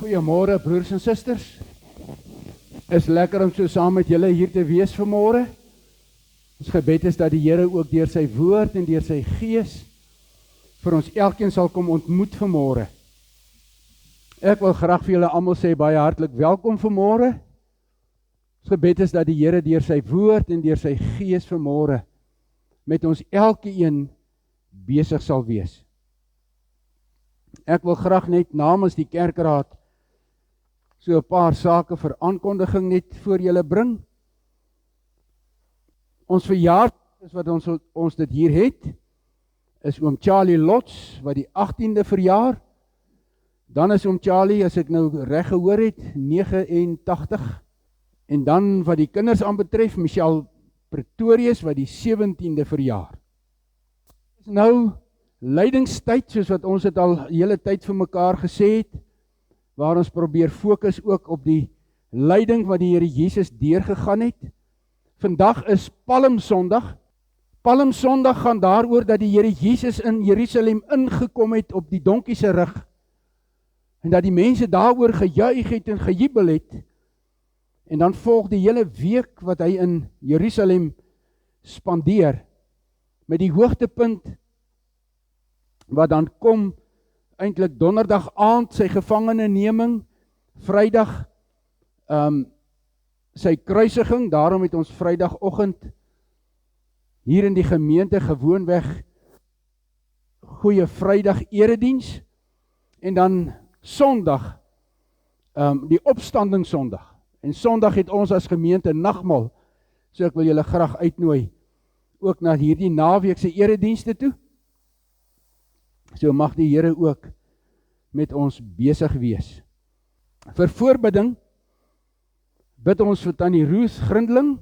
Goeiemôre broers en susters. Is lekker om so saam met julle hier te wees vanmôre. Ons gebed is dat die Here ook deur sy woord en deur sy gees vir ons elkeen sal kom ontmoet vanmôre. Ek wil graag vir julle almal sê baie hartlik welkom vanmôre. Ons gebed is dat die Here deur sy woord en deur sy gees vanmôre met ons elkeen besig sal wees. Ek wil graag net namens die kerkraad so 'n paar sake vir aankondiging net voor julle bring. Ons verjaarsdag is wat ons dit hier het, is oom Charlie Lots wat die 18de verjaar. Dan is oom Charlie, as ek nou reg gehoor het, 89. En dan wat die kinders aanbetref, Michelle Pretorius wat die 17de verjaar. Dit is nou lydingstyd, soos wat ons dit al hele tyd vir mekaar gesê het, waar ons probeer fokus ook op die lyding wat die Here Jesus deurgegaan het. Vandag is Palmsondag. Palmsondag gaan daaroor dat die Here Jesus in Jerusalem ingekom het op die donkie se rug. En dat die mense daaroor gejuig het en gejubel het. En dan volg die hele week wat hy in Jerusalem spandeer, met die hoogtepunt wat dan kom, eintlik donderdag aand sy gevangeneneming, Vrydag sy kruisiging. Daarom het ons Vrydagoggend hier in die gemeente gewoonweg Goeie Vrydag erediens, en dan Sondag die opstanding Sondag. En Sondag het ons as gemeente nagmaal. So ek wil julle graag uitnooi ook na hierdie naweek se eredienste toe. So mag die Here ook met ons besig wees. Vir voorbidding bid ons vir Tannie Ruth Grindling.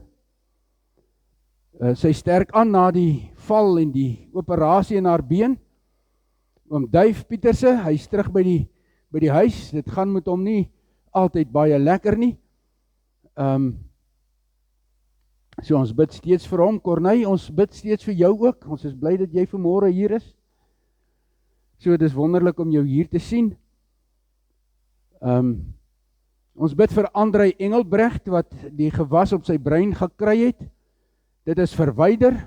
Sy sterk aan na die val en die operasie in haar been. Oom Duif Pieterse, hy is terug by die huis. Dit gaan met hom nie altyd baie lekker nie. So ons bid steeds vir hom. Corneille, ons bid steeds vir jou ook. Ons is bly dat jy vanmôre hier is. So, dit is wonderlik om jou hier te sien. Ons bid vir Andrei Engelbrecht, wat die gewas op sy brein gekry het. Dit is verwyder.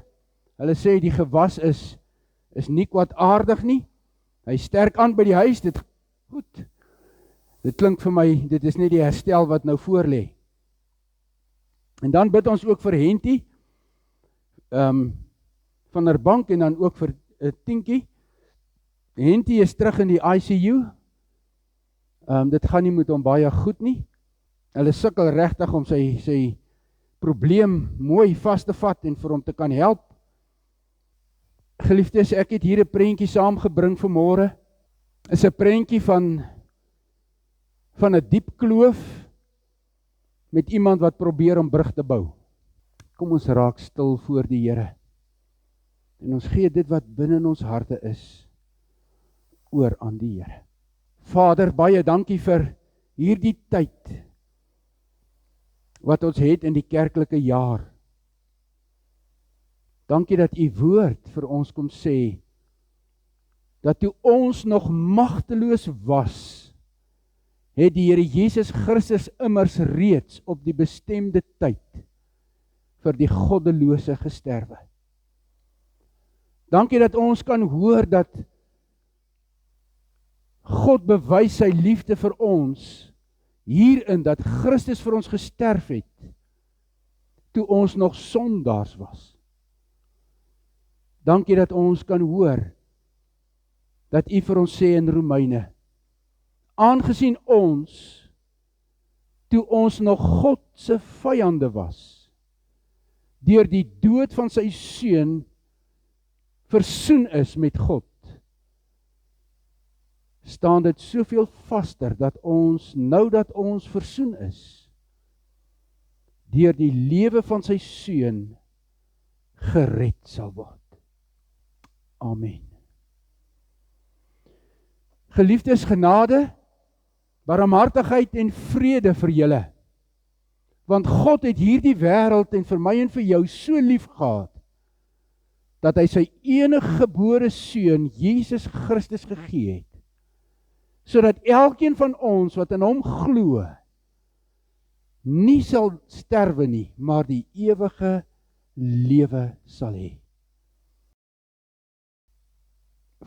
Hulle sê die gewas is nie kwaadaardig nie. Hy sterk aan by die huis, dit goed. Dit klink vir my, dit is nie die herstel wat nou voor lê. En dan bid ons ook vir Henty, van der Bank, en dan ook vir Tinkie. Henty is terug in die ICU. Dit gaan nie met hom baie goed nie. Hulle sukkel regtig om sy probleem mooi vas te vat en vir hom te kan help. Geliefdes, ek het hier 'n prentjie saamgebring vanmôre. Is 'n prentjie van 'n diep kloof met iemand wat probeer om brug te bou. Kom ons raak stil voor die Here. En ons gee dit wat binne in ons harte is oor aan die Here. Vader, baie dankie vir hierdie tyd wat ons het in die kerklike jaar. Dankie dat u woord vir ons kom sê, dat toe ons nog magteloos was, het die Here Jesus Christus immers reeds op die bestemde tyd vir die goddelose gesterwe. Dankie dat ons kan hoor dat God bewys sy liefde vir ons hierin dat Christus vir ons gesterf het toe ons nog sondaars was. Dankie dat ons kan hoor dat u vir ons sê in Romeine, aangesien ons toe ons nog God se vyande was, deur die dood van sy seun versoen is met God, staan dit soveel vaster dat ons, nou dat ons versoen is, deur die lewe van sy seun gered sal word. Amen. Geliefdes, genade, barmhartigheid en vrede vir julle. Want God het hierdie wêreld en vir my en vir jou so lief gehad, dat hy sy eniggebore seun, Jesus Christus, gegee het, sodat elkeen van ons wat in hom glo, nie sal sterwe nie, maar die ewige lewe sal hê.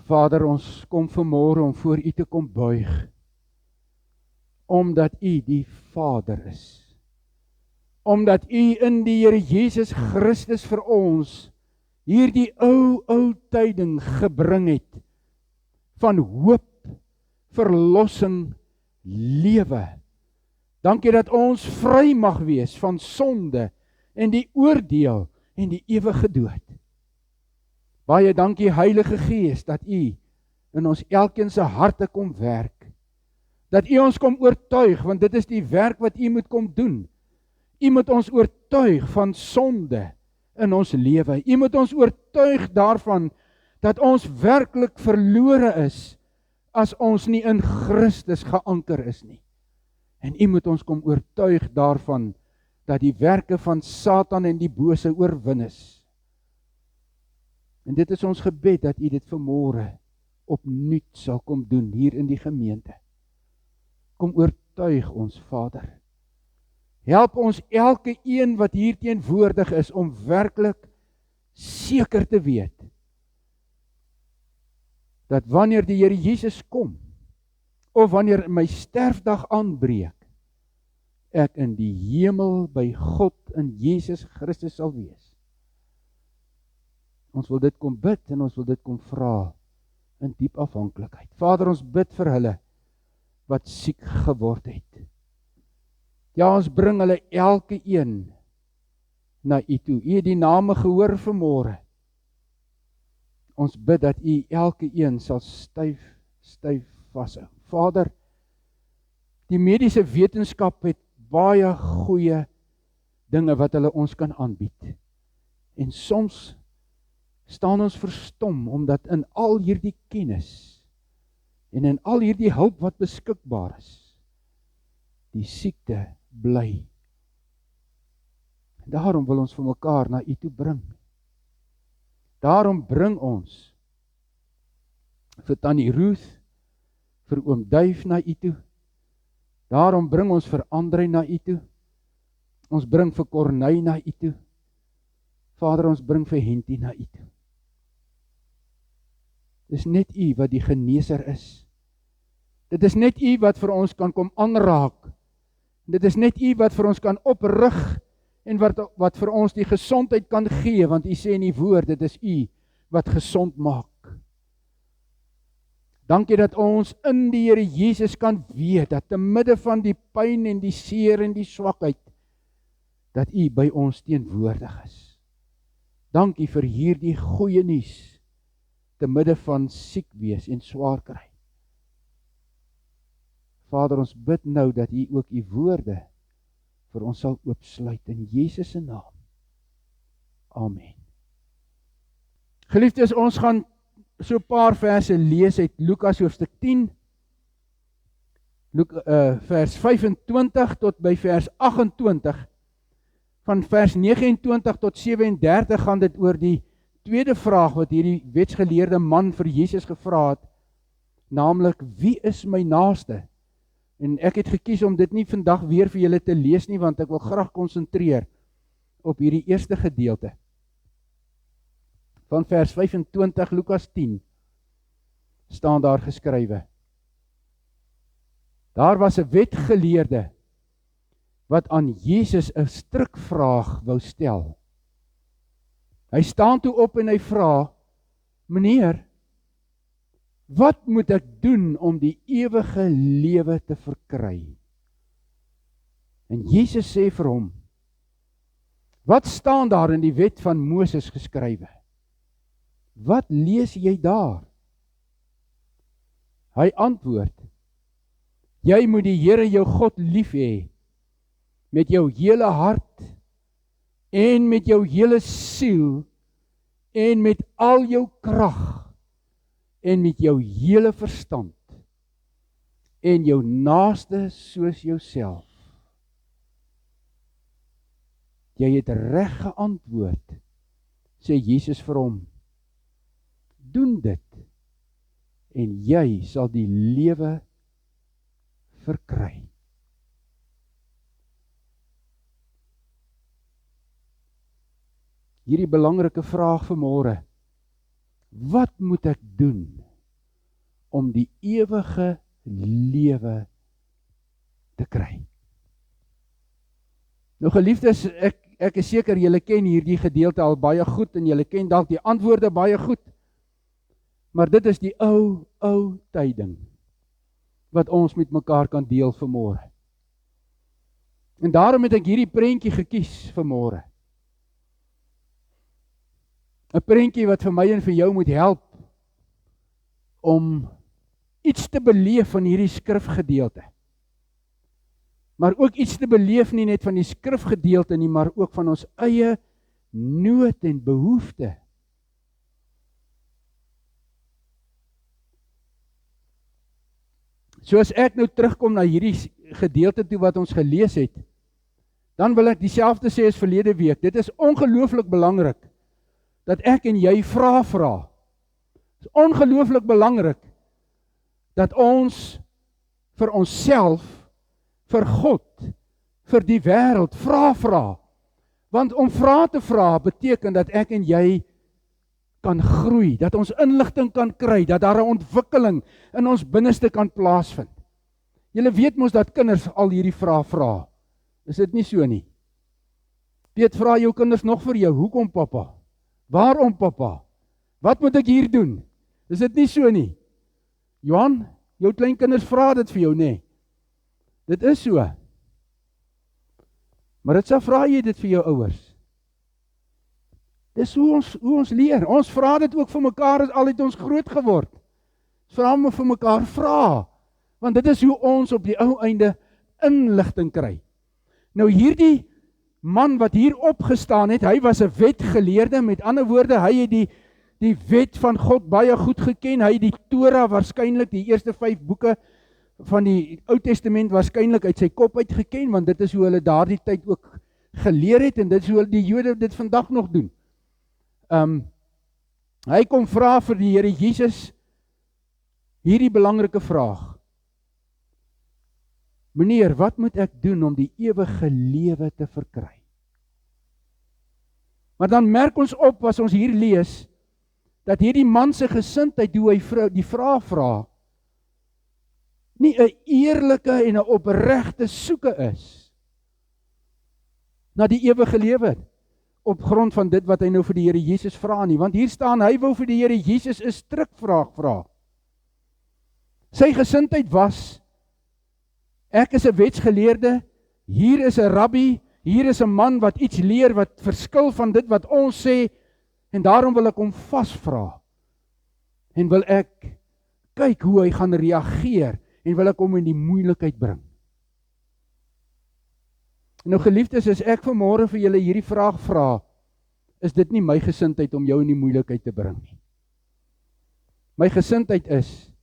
Vader, ons kom vanmôre om voor U te kom buig, omdat U die Vader is. Omdat U in die Here Jesus Christus vir ons hierdie ou tyding gebring het van hoop, verlossing, lewe. Dankie dat ons vry mag wees van sonde en die oordeel en die ewige dood. Baie dankie Heilige Gees dat U in ons elkeen se harte kom werk. Dat U ons kom oortuig, want dit is die werk wat U moet kom doen. U moet ons oortuig van sonde in ons lewe. U moet ons oortuig daarvan dat ons werklik verlore is as ons nie in Christus geanker is nie. En U moet ons kom oortuig daarvan dat die werke van Satan en die bose oorwin is. En dit is ons gebed dat U dit vanmôre opnuut sal kom doen hier in die gemeente. Kom oortuig ons, Vader. Help ons elke een wat hier teenwoordig is om werklik seker te weet dat wanneer die Here Jesus kom of wanneer my sterfdag aanbreek, ek in die hemel by God in Jesus Christus sal wees. Ons wil dit kom bid en ons wil dit kom vra in diep afhanklikheid. Vader, ons bid vir hulle wat siek geword het. Ja, ons bring hulle elke een na U toe. U het die name gehoor vanmôre. Ons bid dat U elke een sal styf vashou. Vader, die mediese wetenskap het baie goeie dinge wat hulle ons kan aanbied. En soms staan ons verstom, omdat in al hierdie kennis en in al hierdie hulp wat beskikbaar is, die siekte bly. En daarom wil ons vir mekaar na U toe bring. Daarom bring ons vir Tannie Ruth, vir Oom Duif na U toe. Daarom bring ons vir André na U toe. Ons bring vir Corneille na U toe. Vader, ons bring vir Hentie na U toe. Dis net U wat die geneeser is. Dit is net U wat vir ons kan kom aanraak. Dit is net U wat vir ons kan oprig en wat vir ons die gesondheid kan gee, want U sê in die woord, dit is U wat gesond maak. Dankie dat ons in die Here Jesus kan weet, dat te midde van die pyn en die seer en die swakheid, dat U by ons teenwoordig is. Dankie vir hierdie goeie nuus, te midde van siek wees en swaar kry. Vader, ons bid nou dat U ook U woorde vir ons sal oopsluit in Jesus se naam. Amen. Geliefdes, ons gaan so 'n paar verse lees uit Lukas hoofstuk 10, vers 25 tot by vers 28. Van vers 29 tot 37 gaan dit oor die tweede vraag wat hierdie wetsgeleerde man vir Jesus gevra het, naamlik, wie is my naaste? En ek het gekies om dit nie vandag weer vir julle te lees nie, want ek wil graag konsentreer op hierdie eerste gedeelte. Van vers 25, Lukas 10, staan daar geskrywe. Daar was 'n wetgeleerde wat aan Jesus 'n strikvraag wou stel. Hy staan toe op en hy vra, meneer, wat moet ek doen om die ewige lewe te verkry? En Jesus sê vir hom, wat staan daar in die wet van Moses geskrywe? Wat lees jy daar? Hy antwoord, jy moet die Here jou God lief hê, met jou hele hart, en met jou hele siel, en met al jou krag, en met jou hele verstand, en jou naaste soos jouself. Jy het reg geantwoord, sê Jesus vir hom, doen dit, en jy sal die lewe verkry. Hierdie belangrike vraag vanmôre, wat moet ek doen om die ewige lewe te kry? Nou geliefdes, ek is seker julle ken hierdie gedeelte al baie goed en julle ken dalk die antwoorde baie goed. Maar dit is die ou tyding wat ons met mekaar kan deel vanmôre. En daarom het ek hierdie prentjie gekies vanmôre. 'n prentjie wat vir my en vir jou moet help om iets te beleef van hierdie skrifgedeelte. Maar ook iets te beleef nie net van die skrifgedeelte nie, maar ook van ons eie nood en behoefte. So as ek nou terugkom na hierdie gedeelte toe wat ons gelees het, dan wil ek dieselfde sê as verlede week. Dit is ongelooflik belangrik dat ek en jy vra. Dit is ongelooflik belangrik dat ons vir onsself, vir God, vir die wêreld vra. Want om vrae te vra beteken dat ek en jy kan groei, dat ons inligting kan kry, dat daar 'n ontwikkeling in ons binneste kan plaasvind. Julle weet mos dat kinders al hierdie vrae vra. Is dit nie so nie? Piet, vra jou kinders nog vir jou, hoekom pappa? Waarom pappa? Wat moet ek hier doen? Is dit nie so nie? Johan, jou kleinkinders vra dit vir jou, nê? Dit is so. Maar dit sal vra jy dit vir jou ouers. Dis hoe ons leer. Ons vra dit ook vir mekaar as al het ons groot geword. Ons vra om vir mekaar vra. Want dit is hoe ons op die ou einde inligting kry. Nou hierdie man wat hier opgestaan het, hy was 'n wetgeleerde, met ander woorde, hy het die wet van God baie goed geken, hy het die Torah waarskynlik, die eerste 5 boeke van die Ou Testament waarskynlik uit sy kop uit geken, want dit is hoe hulle daardie tyd ook geleer het, en dit is hoe die Jode dit vandag nog doen. Hy kom vra vir die Here Jesus hierdie belangrike vraag. Meneer, wat moet ek doen om die ewige lewe te verkry? Maar dan merk ons op, as ons hier lees, dat hierdie man se gesindheid, hoe hy die vraag vra, nie 'n eerlike en 'n opregte soeke is na die ewige lewe, op grond van dit wat hy nou vir die Here Jesus vra nie. Want hier staan, hy wou vir die Here Jesus 'n strikvraag vra. Sy gesindheid was, ek is 'n wetsgeleerde, hier is 'n rabbi, hier is 'n man wat iets leer wat verskil van dit wat ons sê, en daarom wil ek hom vasvra. En wil ek kyk hoe hy gaan reageer, en wil ek hom in die moeilikheid bring. En nou geliefdes, as ek vanmôre vir julle hierdie vraag vra, is dit nie my gesindheid om jou in die moeilikheid te bring nie. My gesindheid is,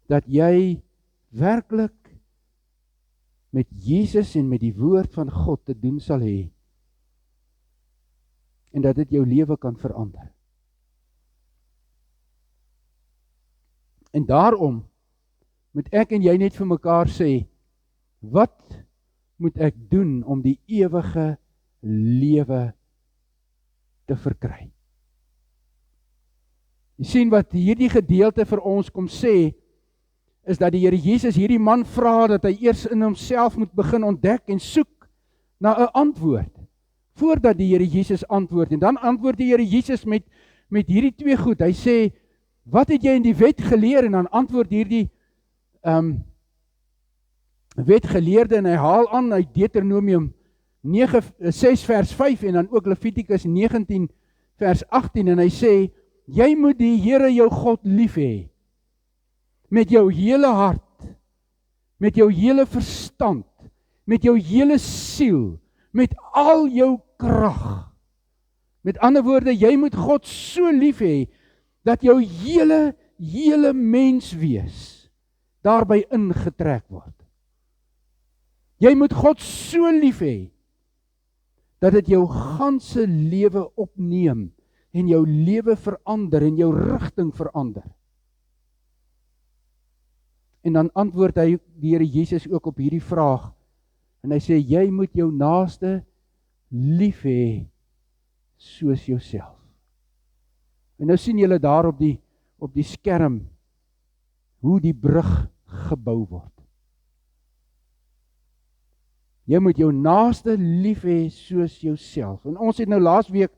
dat jy werklik met Jesus en met die woord van God te doen sal hê, en dat dit jou lewe kan verander. En daarom moet ek en jy net vir mekaar sê, wat moet ek doen om die ewige lewe te verkry? Jy sien wat hierdie gedeelte vir ons kom sê, is dat die Here Jesus hierdie man vra dat hy eers in homself moet begin ontdek en soek na 'n antwoord, voordat die Here Jesus antwoord. En dan antwoord die Here Jesus met hierdie 2 goed. Hy sê, wat het jy in die wet geleer? En dan antwoord hierdie wetgeleerde, en hy haal aan uit Deuteronomium 6 vers 5 en dan ook Levitikus 19 vers 18, en hy sê, jy moet die Here jou God lief hê, met jou hele hart, met jou hele verstand, met jou hele siel, met al jou krag. Met ander woorde, jy moet God so lief hê, dat jou hele menswees daarby ingetrek word. Jy moet God so lief hê, dat dit jou ganse lewe opneem, en jou lewe verander, en jou rigting verander. En dan antwoord hy die Here Jesus ook op hierdie vraag. En hy sê, jy moet jou naaste lief hê soos jouself. En nou sien julle daar op die skerm hoe die brug gebou word. Jy moet jou naaste lief hê soos jouself. En ons het nou laasweek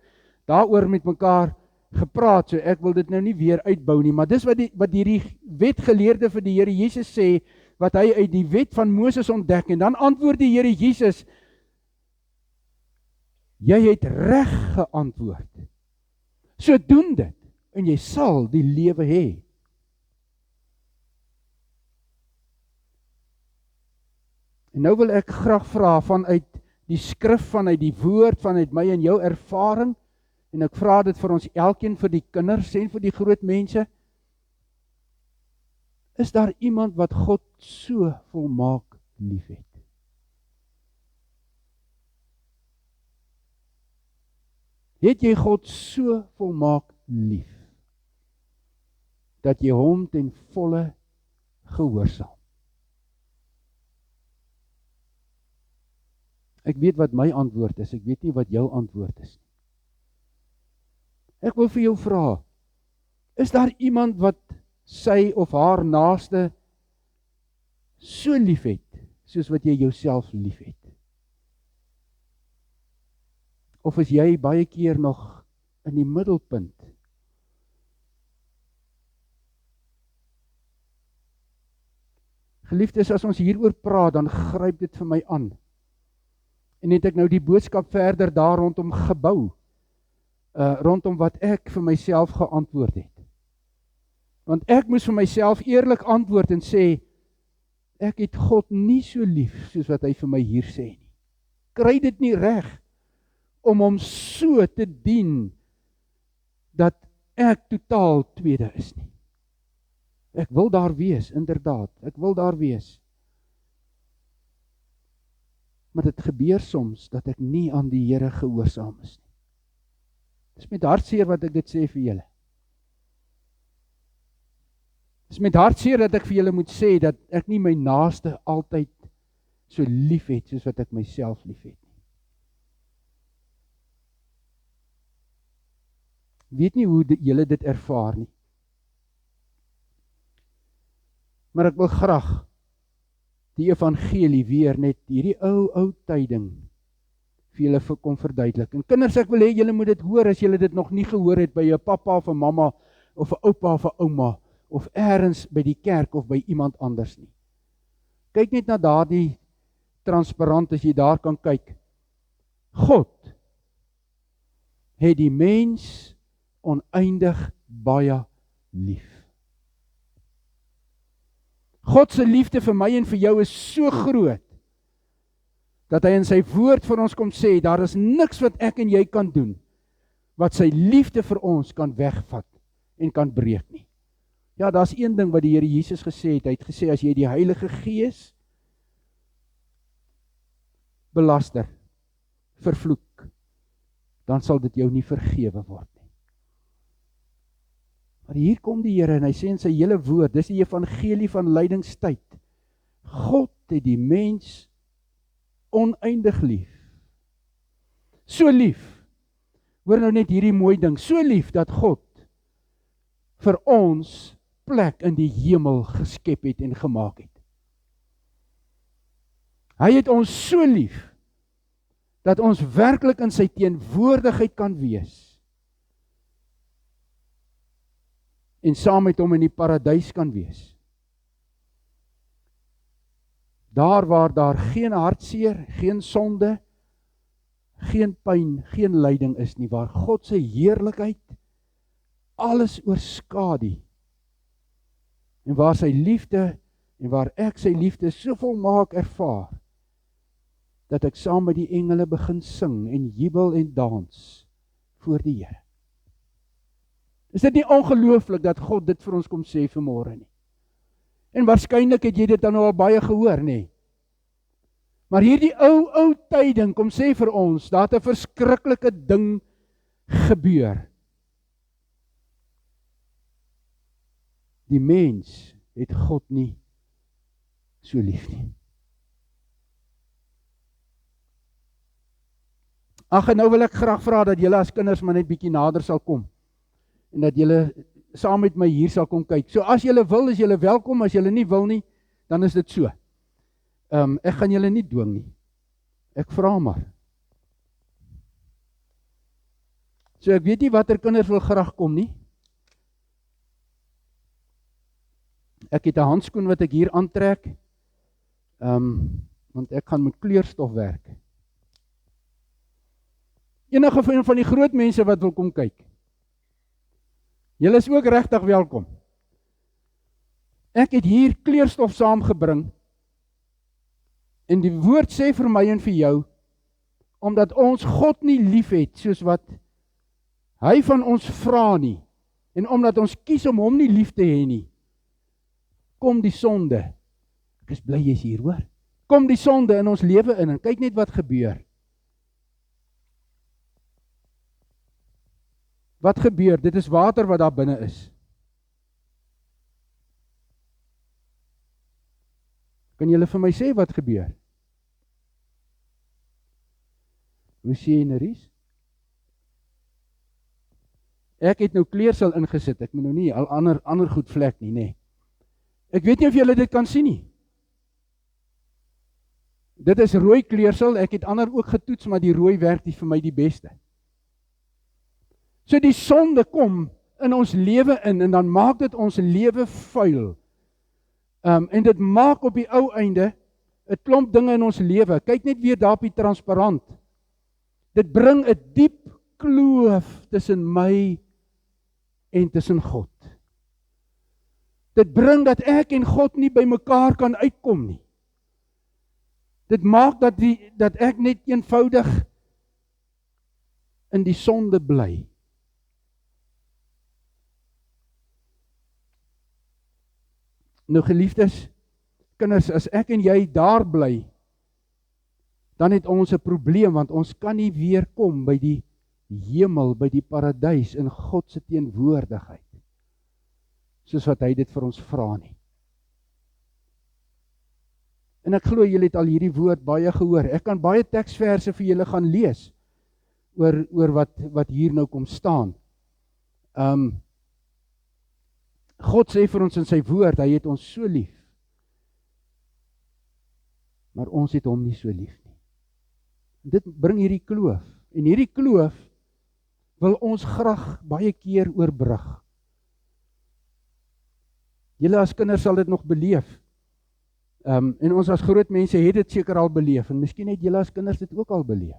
daaroor met mekaar gepraat, so ek wil dit nou nie weer uitbou nie, maar dis wat hierdie wetgeleerde vir die Here Jesus sê, wat hy uit die wet van Moses ontdek, en dan antwoord die Here Jesus, jy het reg geantwoord. So doen dit, en jy sal die lewe hê. En nou wil ek graag vra vanuit die skrif, vanuit die woord, vanuit my en jou ervaring, en ek vra dit vir ons elkeen, vir die kinders en vir die groot mense, is daar iemand wat God so volmaak lief het? Het jy God so volmaak lief, dat jy hom ten volle gehoorsaam? Ek weet wat my antwoord is, ek weet nie wat jou antwoord is. Ek wil vir jou vra, is daar iemand wat sy of haar naaste so lief het, soos wat jy jouself lief het? Of is jy baie keer nog in die middelpunt? Geliefdes, as ons hieroor praat, dan gryp dit vir my aan. En het ek nou die boodskap verder daar rondom gebou, rondom wat ek vir myself geantwoord het. Want ek moes vir myself eerlik antwoord en sê, ek het God nie so lief, soos wat hy vir my hier sê nie. Kry dit nie reg, om hom so te dien, dat ek totaal tweede is nie. Ek wil daar wees, inderdaad, ek wil daar wees. Maar dit gebeur soms, dat ek nie aan die Here gehoorsaam is nie. Dis met hartseer wat ek dit sê vir julle. Dis met hartseer dat ek vir julle moet sê, dat ek nie my naaste altyd so lief het, soos wat ek myself lief het nie. Weet nie hoe julle dit ervaar nie. Maar ek wil graag die evangelie weer net hierdie ou tyding vir julle kom verduidelik. En kinders, ek wil hê julle moet dit hoor as julle dit nog nie gehoor het by 'n pappa of 'n mamma of 'n oupa of 'n ouma of eers by die kerk of by iemand anders nie. Kyk net na daardie transparant as jy daar kan kyk. God het die mens oneindig baie lief. God se liefde vir my en vir jou is so groot, dat hy in sy woord vir ons kom sê, daar is niks wat ek en jy kan doen, wat sy liefde vir ons kan wegvat en kan breek nie. Ja, daar is een ding wat die Here Jesus gesê het, hy het gesê, as jy die Heilige Gees belaster, vervloek, dan sal dit jou nie vergewe word nie. Maar hier kom die Here en hy sê in sy hele woord, dis die evangelie van lydingstyd. God het die mens oneindig lief. So lief, hoor nou net hierdie mooi ding, so lief dat God vir ons plek in die hemel geskep het en gemaak het. Hy het ons so lief, dat ons werklik in sy teenwoordigheid kan wees, en saam met hom in die paradys kan wees. Daar waar daar geen hartseer, geen sonde, geen pyn, geen lyding is nie, waar God se heerlikheid alles oorskadu, en waar sy liefde, en waar ek sy liefde so volmaak ervaar, dat ek saam met die engele begin sing, en jubel en dans, voor die Here. Is dit nie ongelooflik dat God dit vir ons kom sê vanmôre nie? En waarskynlik het jy dit dan al baie gehoor, nie? Maar hierdie ou tyding kom sê vir ons, daar het 'n verskriklike ding gebeur. Die mens het God nie so lief nie. Ag, en nou wil ek graag vra dat julle as kinders maar net bietjie nader sal kom, en dat julle saam met my hier sal kom kyk. So as julle wil, is julle welkom, as julle nie wil nie, dan is dit so. Ek gaan julle nie dwing nie. Ek vra maar. So ek weet nie watter kinders wil graag kom nie. Ek het 'n handskoen wat ek hier aantrek, want ek gaan met kleurstof werk. Enige van die groot mense wat wil kom kyk, julle is ook regtig welkom. Ek het hier kleurstof saamgebring, en die woord sê vir my en vir jou, omdat ons God nie lief het, soos wat hy van ons vra nie, en omdat ons kies om hom nie lief te hê nie, kom die sonde. Ek is bly jy is hier, hoor. Kom die sonde in ons lewe in, en kyk net wat gebeur. Wat gebeur? Dit is water wat daar binne is. Kan julle vir my sê wat gebeur? Hoe sê jy, Neries? Ek het nou kleursel ingesit, ek moet nou nie al ander goed vlek nie, nee. Ek weet nie of julle dit kan sien nie. Dit is rooi kleursel, ek het ander ook getoets, maar die rooi werk nie vir my die beste. So die sonde kom in ons lewe in, en dan maak dit ons lewe vuil. En dit maak op die ou einde 'n klomp dinge in ons lewe. Kyk net weer daar op die transparant. Dit bring 'n diep kloof tussen my en tussen God. Dit bring dat ek en God nie by mekaar kan uitkom nie. Dit maak dat ek net eenvoudig in die sonde bly. Nou geliefdes, kinders, as ek en jy daar bly, dan het ons 'n probleem, want ons kan nie weer kom by die hemel, by die paradys in God se teenwoordigheid, soos wat hy dit vir ons vra nie. En ek glo julle het al hierdie woord baie gehoor. Ek kan baie teksverse vir julle gaan lees oor wat hier nou kom staan. God sê vir ons in sy woord, hy het ons so lief. Maar ons het hom nie so lief nie. Dit bring hierdie kloof. En hierdie kloof wil ons graag baie keer oorbrug. Julle as kinders sal dit nog beleef. En ons as groot mense het dit seker al beleef. En miskien het julle as kinders dit ook al beleef.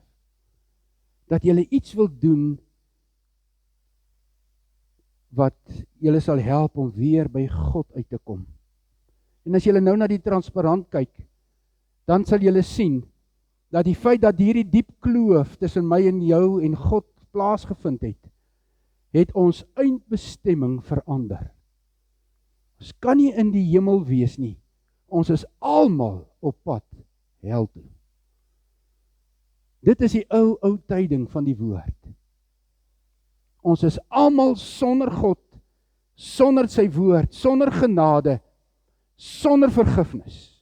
Dat julle iets wil doen wat julle sal help om weer by God uit te kom. En as julle nou na die transparant kyk, dan sal julle sien dat die feit dat hierdie diep kloof tussen my en jou en God plaasgevind het ons eindbestemming verander. Ons kan nie in die hemel wees nie. Ons is almal op pad hel toe. Dit is die ou tyding van die woord. Ons is almal sonder God, sonder sy woord, sonder genade, sonder vergifnis.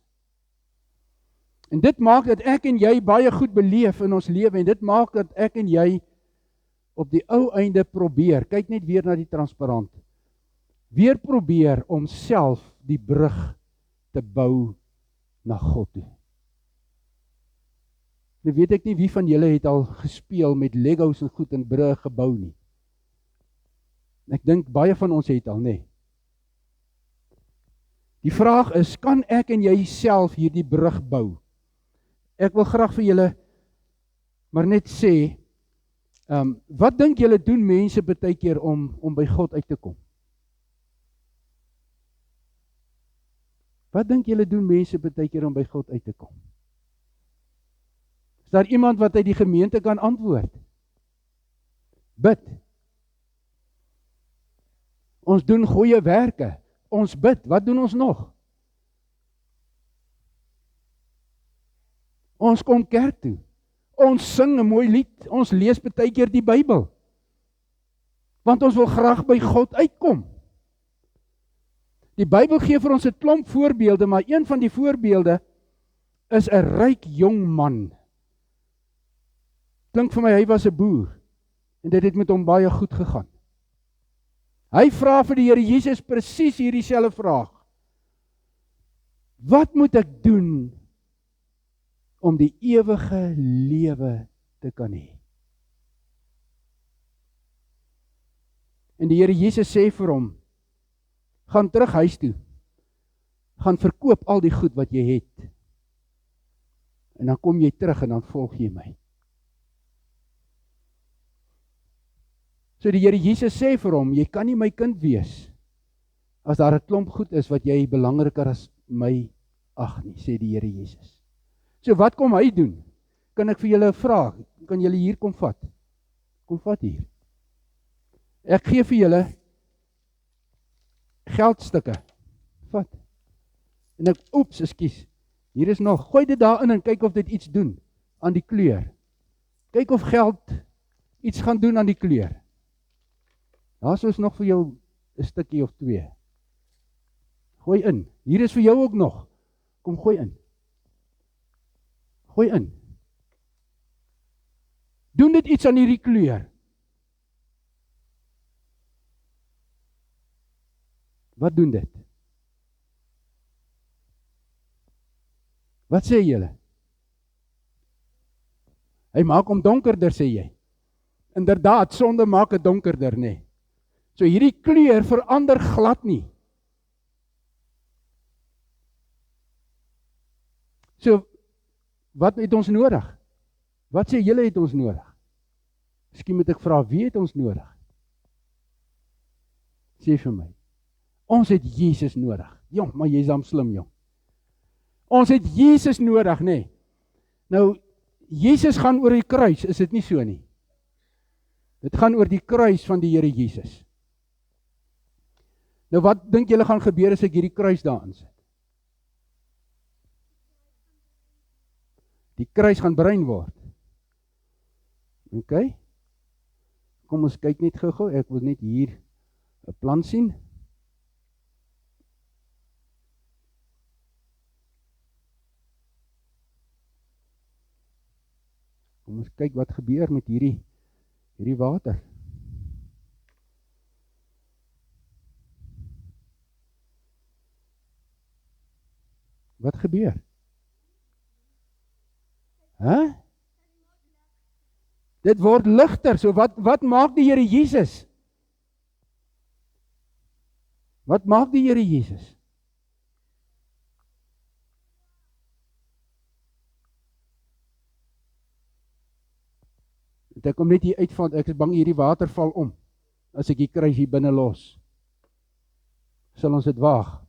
En dit maak dat ek en jy baie goed beleef in ons lewe, en dit maak dat ek en jy op die ou einde probeer, kyk net weer na die transparant, weer probeer om self die brug te bou na God toe. Nou weet ek nie wie van julle het al gespeel met Legos en goed en brugge gebou nie. Ek dink baie van ons het al, nee. Die vraag is, kan ek en jy self hierdie brug bou? Ek wil graag vir julle maar net sê, wat dink julle doen mense baie keer om by God uit te kom? Wat dink julle doen mense baie keer om by God uit te kom? Is daar iemand wat uit die gemeente kan antwoord? Bid. Ons doen goeie werke. Ons bid. Wat doen ons nog? Ons kom kerk toe. Ons sing 'n mooi lied. Ons lees baie keer die Bybel. Want ons wil graag by God uitkom. Die Bybel gee vir ons 'n klomp voorbeelde, maar een van die voorbeelde is 'n ryk jong man. Klink vir my, hy was 'n boer, en dit het met hom baie goed gegaan. Hy vra vir die Here Jesus presies hierdie selfde vraag. Wat moet ek doen om die ewige lewe te kan hê? En die Here Jesus sê vir hom, gaan terug huis toe, gaan verkoop al die goed wat jy het, en dan kom jy terug en dan volg jy my. So die Here Jesus sê vir hom, jy kan nie my kind wees, as daar 'n klomp goed is wat jy belangriker as my ag nie, sê die Here Jesus. So wat kom hy doen? Kan ek vir julle vra, kan julle hier kom vat? Kom vat hier. Ek gee vir julle geldstukke. Vat. En ek, ekskuus, hier is nog, gooi dit daarin en kyk of dit iets doen aan die kleur. Kyk of geld iets gaan doen aan die kleur. Daar is ons nog vir jou 'n stukkie of 2. Gooi in. Hier is vir jou ook nog. Kom gooi in. Gooi in. Doen dit iets aan hierdie kleur. Wat doen dit? Wat sê julle? Hy maak hom donkerder, sê jy. Inderdaad, sonde maak dit donkerder, nê. So hierdie kleur verander glad nie. So, wat het ons nodig? Wat sê julle het ons nodig? Miskien moet ek vra, wie het ons nodig? Sê vir my. Ons het Jesus nodig. Jong, maar jy is dan slim, jong. Ons het Jesus nodig, nê. Nou, Jesus gaan oor die kruis, is dit nie so nie? Dit gaan oor die kruis van die Here Jesus. Nou, wat dink julle gaan gebeur as ek hierdie kruis daarin sit? Die kruis gaan bruin word. OK? Kom ons kyk net gou-gou, ek wil net hier 'n plan sien. Kom ons kyk wat gebeur met hierdie water. Wat gebeur? Dit word ligter. So wat maak die Here Jesus? Wat maak die Here Jesus? Ek kom net hier uitval, ek is bang hierdie water val om, as ek die kruis hier binne los. Sal ons dit waag?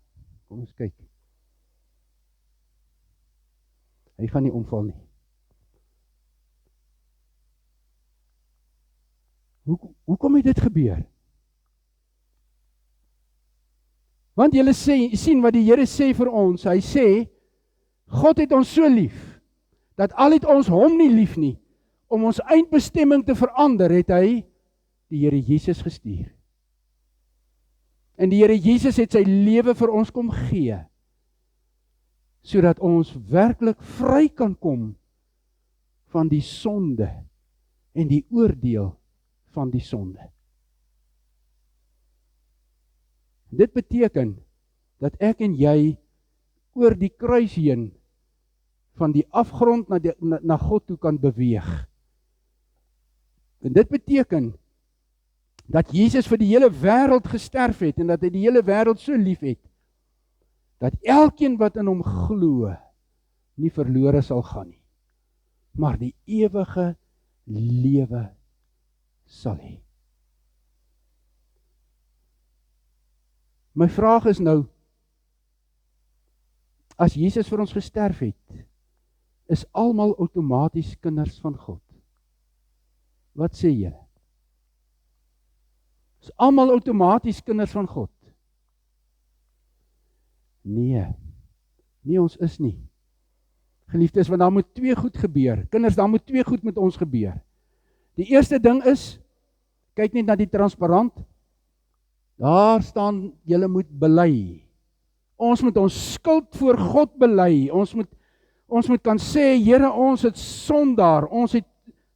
Kom ons kyk. Hy gaan nie omval nie. Hoekom het dit gebeur? Want julle sien wat die Here sê vir ons, hy sê, God het ons so lief, dat al het ons hom nie lief nie, om ons eindbestemming te verander, het hy die Here Jesus gestuur. En die Here Jesus het sy lewe vir ons kom gee, sodat ons werklik vry kan kom van die sonde en die oordeel van die sonde. Dit beteken dat ek en jy oor die kruis heen van die afgrond na God toe kan beweeg. En dit beteken dat Jesus vir die hele wêreld gesterf het en dat hy die hele wêreld so lief het, dat elkeen wat in hom glo, nie verlore sal gaan nie, maar die ewige lewe sal hê. My vraag is nou, as Jesus vir ons gesterf het, is almal outomaties kinders van God? Wat sê julle? Is almal outomaties kinders van God? Nee, ons is nie. Geliefdes, want daar moet 2 goed gebeur. Kinders, daar moet 2 goed met ons gebeur. Die eerste ding is, kyk net na die transparant. Daar staan, julle moet bely. Ons moet ons skuld voor God bely. Ons moet kan sê, Here, ons het sondaar, ons het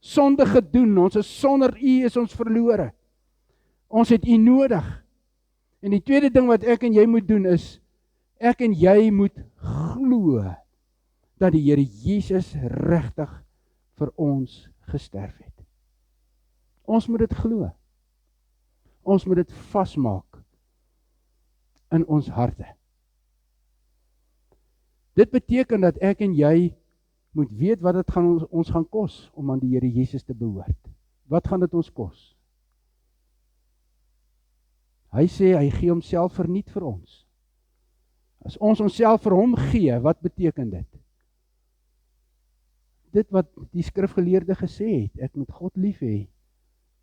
sonde gedoen, ons is sonder U is ons verlore. Ons het U nodig. En die tweede ding wat ek en jy moet doen is, ek en jy moet glo dat die Here Jesus regtig vir ons gesterf het. Ons moet dit glo. Ons moet dit vasmaak in ons harte. Dit beteken dat ek en jy moet weet wat dit gaan ons gaan kos om aan die Here Jesus te behoort. Wat gaan dit ons kos? Hy sê, hy gee homself verniet vir ons. As ons onsself vir hom gee, wat beteken dit? Dit wat die skrifgeleerde gesê het, ek moet God lief hê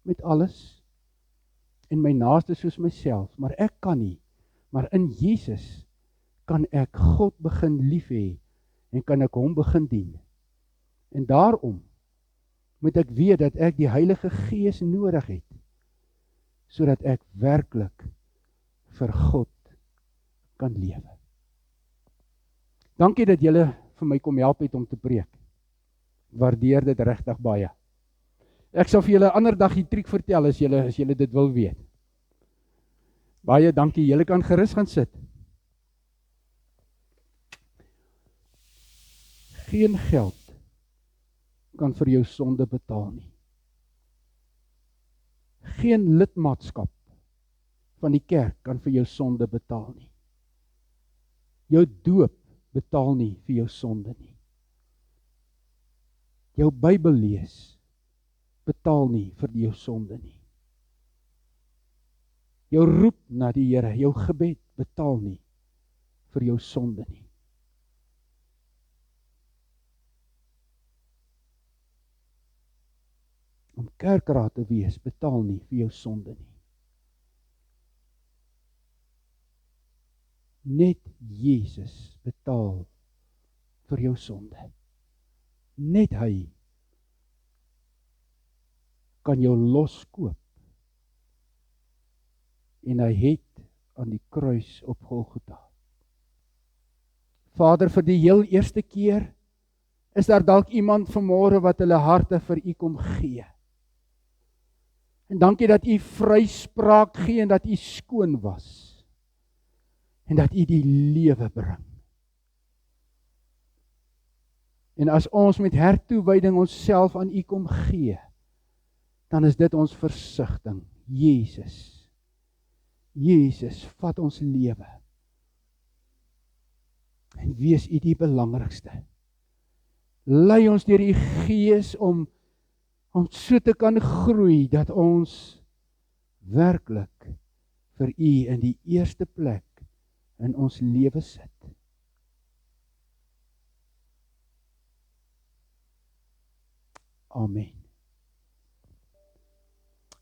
met alles en my naaste soos myself, maar ek kan nie. Maar in Jesus kan ek God begin lief hê en kan ek hom begin dien. En daarom moet ek weet dat ek die Heilige Gees nodig het, sodat ek werklik vir God kan lewe. Dankie dat julle vir my kom help het om te preek. Waardeer dit regtig baie. Ek sal vir julle 'n ander dag die triek vertel as julle dit wil weet. Baie dankie, julle kan gerus gaan sit. Geen geld kan vir jou sonde betaal nie. Geen lidmaatskap van die kerk kan vir jou sonde betaal nie. Jou doop betaal nie vir jou sonde nie. Jou Bybel lees betaal nie vir jou sonde nie. Jou roep na die Here, jou gebed betaal nie vir jou sonde nie. Om kerkraad te wees betaal nie vir jou sonde nie. Net Jesus betaal vir jou sonde. Net hy kan jou loskoop. En hy het aan die kruis op Golgotha. Vader, vir die heel eerste keer is daar dalk iemand vanmôre wat hulle harte vir U kom gee. En dankie dat U vryspraak gee en dat U skoon was. En dat U die lewe bring. En as ons met hertoewyding onsself aan U kom gee, dan is dit ons versigtiging. Jesus, vat ons lewe. En wees U die belangrikste. Lei ons deur U Gees om so te kan groei, dat ons werklik vir U in die eerste plek in ons lewe sit. Amen.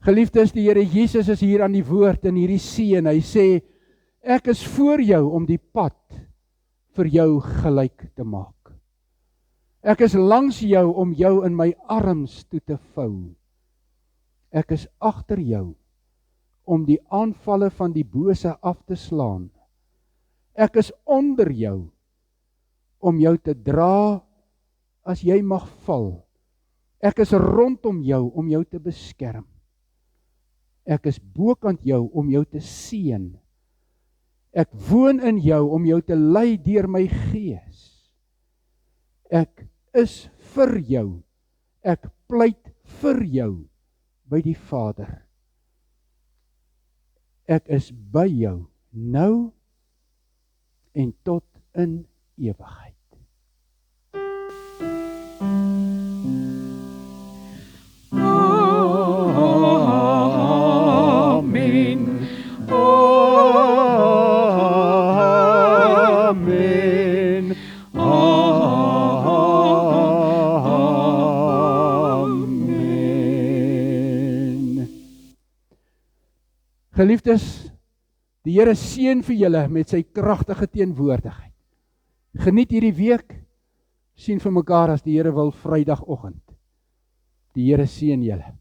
Geliefdes, die Here Jesus is hier aan die woord in hierdie see en hy sê, ek is voor jou om die pad vir jou gelyk te maak. Ek is langs jou om jou in my arms toe te vou. Ek is agter jou om die aanvalle van die bose af te slaan. Ek is onder jou om jou te dra as jy mag val. Ek is rondom jou om jou te beskerm. Ek is bokant jou om jou te seën. Ek woon in jou om jou te lei deur my Gees. Ek is vir jou. Ek pleit vir jou by die Vader. Ek is by jou nou en tot in ewigheid. Amen. Amen. Amen. Geliefdes, die Here seën vir julle met sy kragtige teenwoordigheid. Geniet hierdie week. Sien vir mekaar as die Here wil Vrydagoggend. Die Here seën julle.